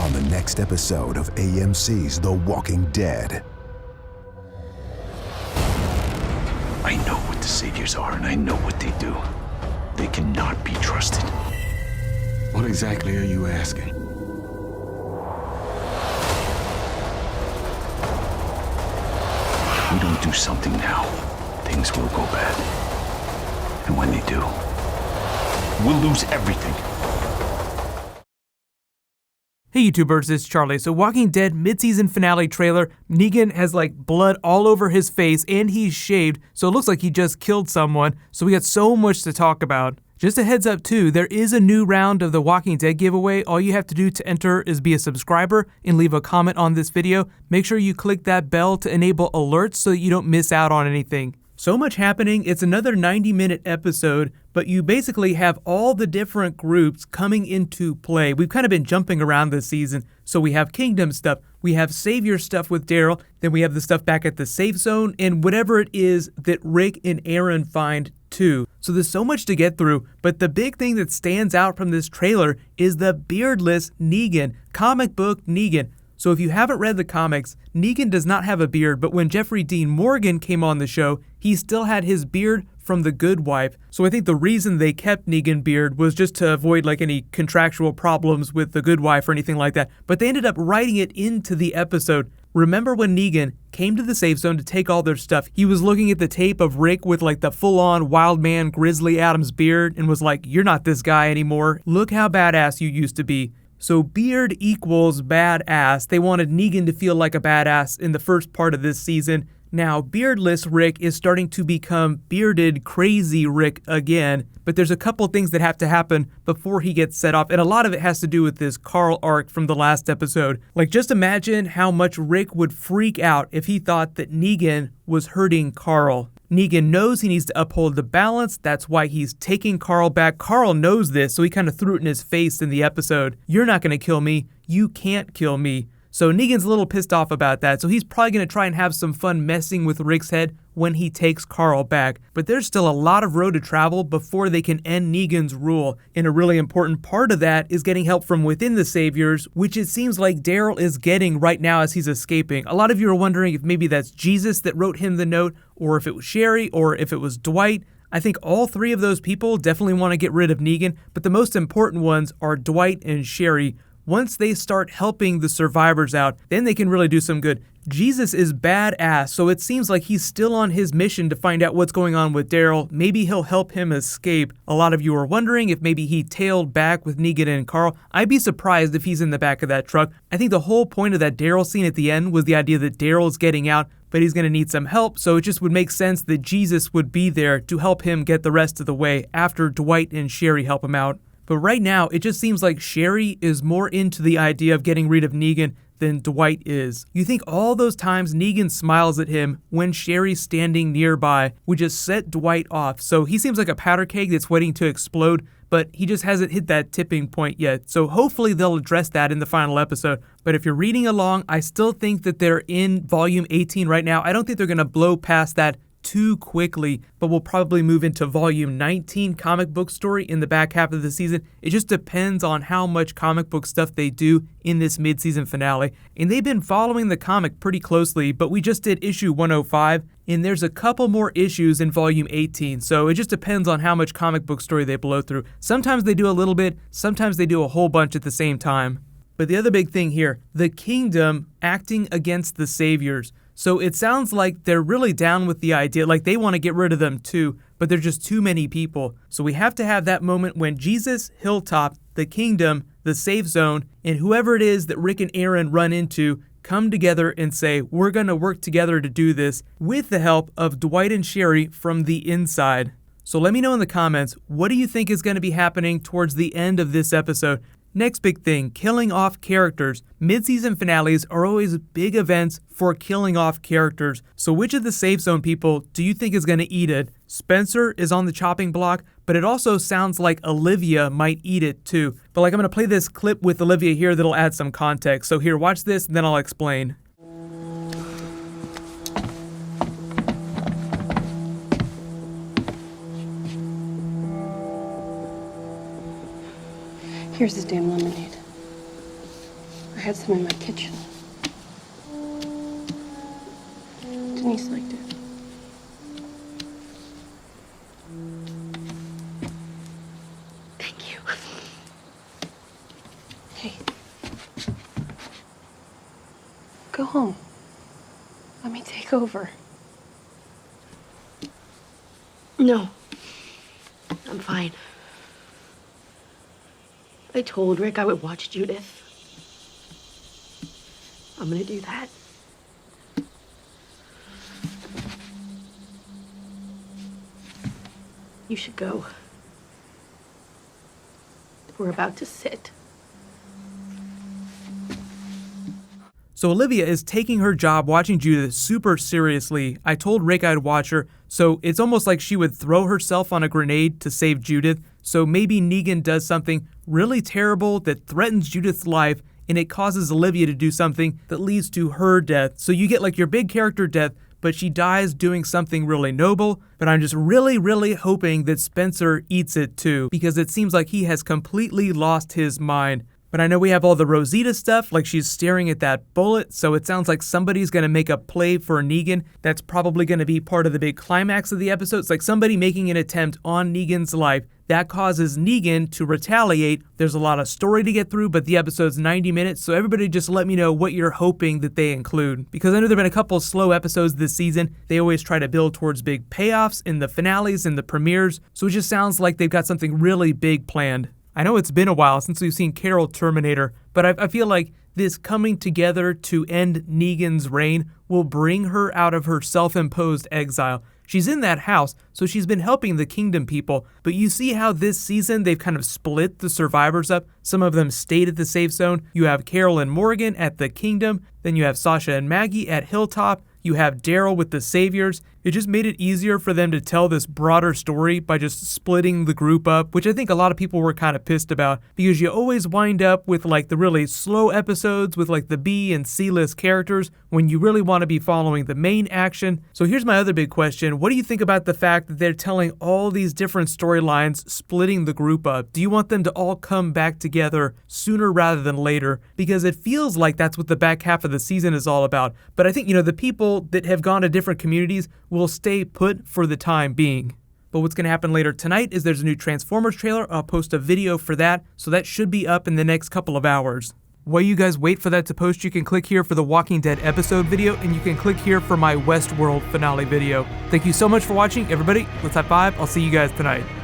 on the next episode of AMC's The Walking Dead. I know what the Saviors are, and I know what they do. They cannot be trusted. What exactly are you asking? If we don't do something now, things will go bad. And when they do, we'll lose everything. Hey YouTubers, it's Charlie. So Walking Dead mid-season finale trailer, Negan has like blood all over his face and he's shaved, so it looks like he just killed someone. So we got so much to talk about. Just a heads up too, there is a new round of the Walking Dead giveaway. All you have to do to enter is be a subscriber and leave a comment on this video. Make sure you click that bell to enable alerts so that you don't miss out on anything. So much happening, it's another 90-minute episode, but you basically have all the different groups coming into play. We've kind of been jumping around this season, so we have Kingdom stuff, we have Savior stuff with Daryl, then we have the stuff back at the safe zone, and whatever it is that Rick and Aaron find too. So there's so much to get through, but the big thing that stands out from this trailer is the beardless Negan, comic book Negan. So if you haven't read the comics, Negan does not have a beard, but when Jeffrey Dean Morgan came on the show, he still had his beard from The Good Wife. So I think the reason they kept Negan beard was just to avoid like any contractual problems with The Good Wife or anything like that. But they ended up writing it into the episode. Remember when Negan came to the safe zone to take all their stuff, he was looking at the tape of Rick with like the full-on wild man Grizzly Adams beard and was like, "You're not this guy anymore. Look how badass you used to be." So beard equals badass. They wanted Negan to feel like a badass in the first part of this season. Now, beardless Rick is starting to become bearded, crazy Rick again, but there's a couple things that have to happen before he gets set off, and a lot of it has to do with this Carl arc from the last episode. Like, just imagine how much Rick would freak out if he thought that Negan was hurting Carl. Negan knows he needs to uphold the balance, that's why he's taking Carl back. Carl knows this, so he kind of threw it in his face in the episode. "You're not going to kill me, you can't kill me." So Negan's a little pissed off about that, so he's probably going to try and have some fun messing with Rick's head when he takes Carl back. But there's still a lot of road to travel before they can end Negan's rule, and a really important part of that is getting help from within the Saviors, which it seems like Daryl is getting right now as he's escaping. A lot of you are wondering if maybe that's Jesus that wrote him the note, or if it was Sherry, or if it was Dwight. I think all three of those people definitely want to get rid of Negan, but the most important ones are Dwight and Sherry. Once they start helping the survivors out, then they can really do some good. Jesus is badass, so it seems like he's still on his mission to find out what's going on with Daryl. Maybe he'll help him escape. A lot of you are wondering if maybe he tailed back with Negan and Carl. I'd be surprised if he's in the back of that truck. I think the whole point of that Daryl scene at the end was the idea that Daryl's getting out, but he's going to need some help, so it just would make sense that Jesus would be there to help him get the rest of the way after Dwight and Sherry help him out. But right now, it just seems like Sherry is more into the idea of getting rid of Negan than Dwight is. You think all those times Negan smiles at him when Sherry's standing nearby would just set Dwight off. So he seems like a powder keg that's waiting to explode, but he just hasn't hit that tipping point yet. So hopefully they'll address that in the final episode. But if you're reading along, I still think that they're in volume 18 right now. I don't think they're going to blow past that too quickly, but we'll probably move into volume 19 comic book story in the back half of the season. It just depends on how much comic book stuff they do in this mid-season finale. And they've been following the comic pretty closely, but we just did issue 105, and there's a couple more issues in volume 18, so it just depends on how much comic book story they blow through. Sometimes they do a little bit, sometimes they do a whole bunch at the same time. But the other big thing here, the Kingdom acting against the Saviors. So it sounds like they're really down with the idea, like they want to get rid of them too, but there's just too many people. So we have to have that moment when Jesus, Hilltop, the Kingdom, the safe zone, and whoever it is that Rick and Aaron run into come together and say, we're going to work together to do this with the help of Dwight and Sherry from the inside. So let me know in the comments, what do you think is going to be happening towards the end of this episode? Next big thing, killing off characters. Mid-season finales are always big events for killing off characters. So which of the safe zone people do you think is going to eat it? Spencer is on the chopping block, but it also sounds like Olivia might eat it too. But like I'm going to play this clip with Olivia here that'll add some context. So here, watch this, and then I'll explain. Here's the damn lemonade. I had some in my kitchen. Denise liked it. Thank you. Hey. Go home. Let me take over. No. I'm fine. I told Rick I would watch Judith. I'm gonna do that. You should go. We're about to sit. So Olivia is taking her job watching Judith super seriously. I told Rick I'd watch her, so it's almost like she would throw herself on a grenade to save Judith. So maybe Negan does something really terrible that threatens Judith's life, and it causes Olivia to do something that leads to her death. So you get like your big character death, but she dies doing something really noble. But I'm just really hoping that Spencer eats it too, because it seems like he has completely lost his mind. But I know we have all the Rosita stuff, like she's staring at that bullet, so it sounds like somebody's gonna make a play for Negan. That's probably gonna be part of the big climax of the episode. It's like somebody making an attempt on Negan's life. That causes Negan to retaliate. There's a lot of story to get through, but the episode's 90 minutes, so everybody just let me know what you're hoping that they include. Because I know there have been a couple slow episodes this season. They always try to build towards big payoffs in the finales and the premieres, so it just sounds like they've got something really big planned. I know it's been a while since we've seen Carol Terminator, but I feel like this coming together to end Negan's reign will bring her out of her self-imposed exile. She's in that house, so she's been helping the Kingdom people, but you see how this season they've kind of split the survivors up. Some of them stayed at the safe zone. You have Carol and Morgan at the Kingdom, then you have Sasha and Maggie at Hilltop, you have Daryl with the Saviors. It just made it easier for them to tell this broader story by just splitting the group up, which I think a lot of people were kind of pissed about, because you always wind up with like the really slow episodes with like the B and C list characters when you really want to be following the main action. So here's my other big question. What do you think about the fact that they're telling all these different storylines, splitting the group up? Do you want them to all come back together sooner rather than later? Because it feels like that's what the back half of the season is all about. But I think, the people that have gone to different communities will stay put for the time being. But what's going to happen later tonight is there's a new Transformers trailer. I'll post a video for that, so that should be up in the next couple of hours. While you guys wait for that to post, you can click here for the Walking Dead episode video, and you can click here for my Westworld finale video. Thank you so much for watching, everybody. Let's high five. I'll see you guys tonight.